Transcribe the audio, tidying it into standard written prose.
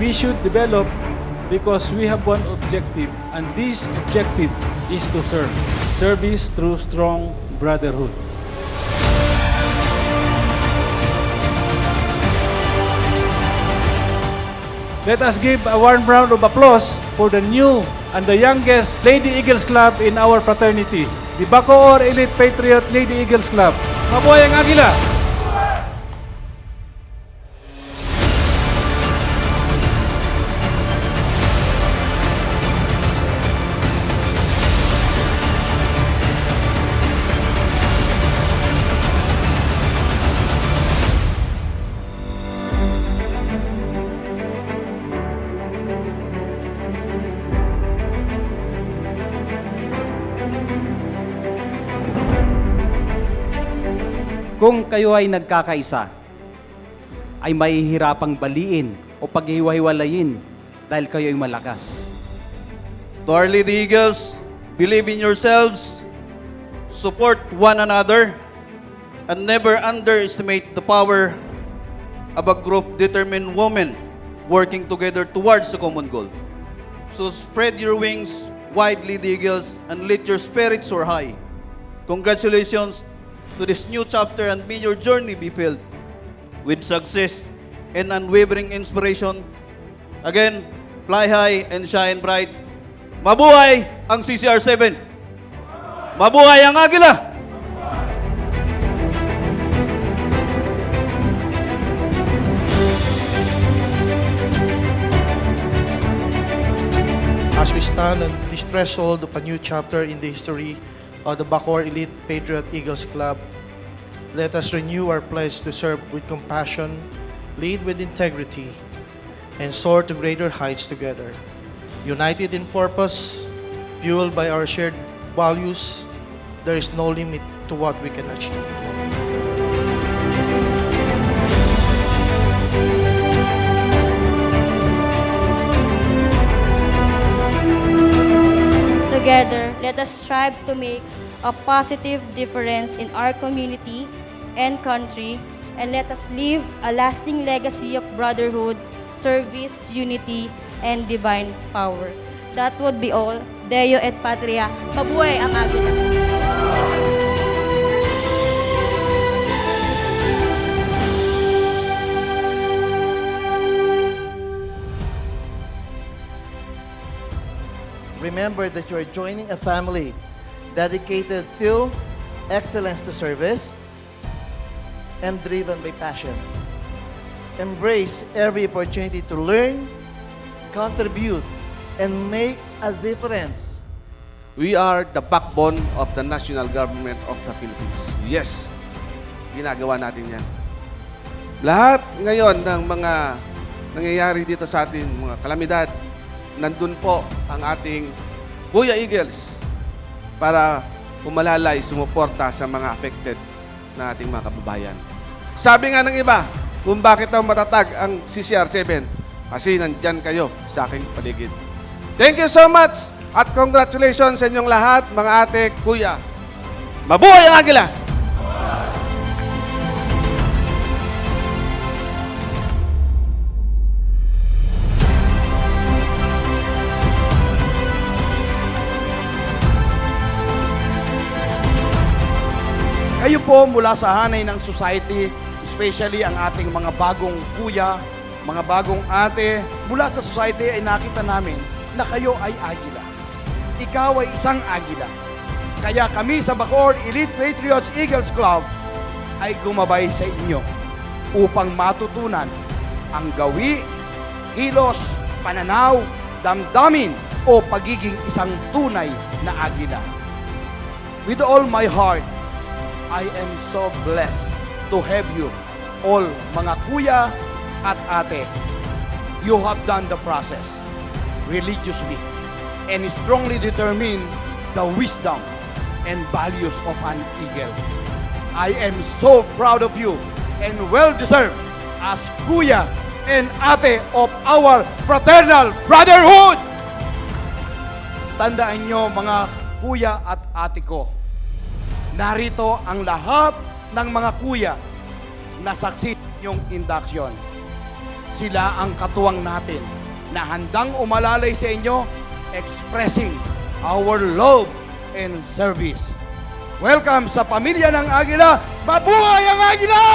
we should develop because we have one objective, and this objective is to serve. Service through strong brotherhood. Let us give a warm round of applause for the new and the youngest Lady Eagles Club in our fraternity, the Bacoor Elite Patriot Lady Eagles Club. Mabuhay ang Agila! Kung kayo ay nagkakaisa, ay mahihirapang baliin o paghihiwa-hiwalayin dahil kayo ay malakas. To our Lady Eagles, believe in yourselves, support one another, and never underestimate the power of a group determined women working together towards a common goal. So spread your wings wide, Lady Eagles, and let your spirits soar high. Congratulations to this new chapter, and may your journey be filled with success and unwavering inspiration. Again, fly high and shine bright. Mabuhay ang CCR7! Mabuhay ang Agila! As we stand on this threshold of a new chapter in the history of the Bacoor Elite Patriot Eagles Club, let us renew our pledge to serve with compassion, lead with integrity, and soar to greater heights together. United in purpose, fueled by our shared values, there is no limit to what we can achieve. Together, let us strive to make a positive difference in our community and country, and let us leave a lasting legacy of brotherhood, service, unity, and divine power. That would be all. Deo et Patria. Mabuhay ang Agila! Remember that you are joining a family dedicated to excellence to service and driven by passion. Embrace every opportunity to learn, contribute, and make a difference. We are the backbone of the national government of the Philippines. Yes, ginagawa natin yan. Lahat ngayon ng mga nangyayari dito sa atin, mga kalamidad, nandun po ang ating Kuya Eagles para pumalalay, sumuporta sa mga affected na ating mga kababayan. Sabi nga ng iba, kung bakit daw matatag ang CCR7, kasi nandyan kayo sa aking paligid. Thank you so much at congratulations sa inyong lahat, mga ate, kuya. Mabuhay ang Agila! Kayo po mula sa hanay ng society, especially ang ating mga bagong kuya, mga bagong ate, mula sa society ay nakita namin na kayo ay Agila. Ikaw ay isang Agila. Kaya kami sa Bacoor Elite Patriots Eagles Club ay gumabay sa inyo upang matutunan ang gawi, kilos, pananaw, damdamin o pagiging isang tunay na Agila. With all my heart, I am so blessed to have you all, mga kuya at ate. You have done the process religiously and strongly determined the wisdom and values of an eagle. I am so proud of you and well-deserved as kuya and ate of our fraternal brotherhood. Tandaan nyo, mga kuya at ate ko, narito ang lahat ng mga kuya na saksi yung induction. Sila ang katuwang natin na handang umalalay sa inyo, expressing our love and service. Welcome sa pamilya ng Agila. Mabuhay ang Agila!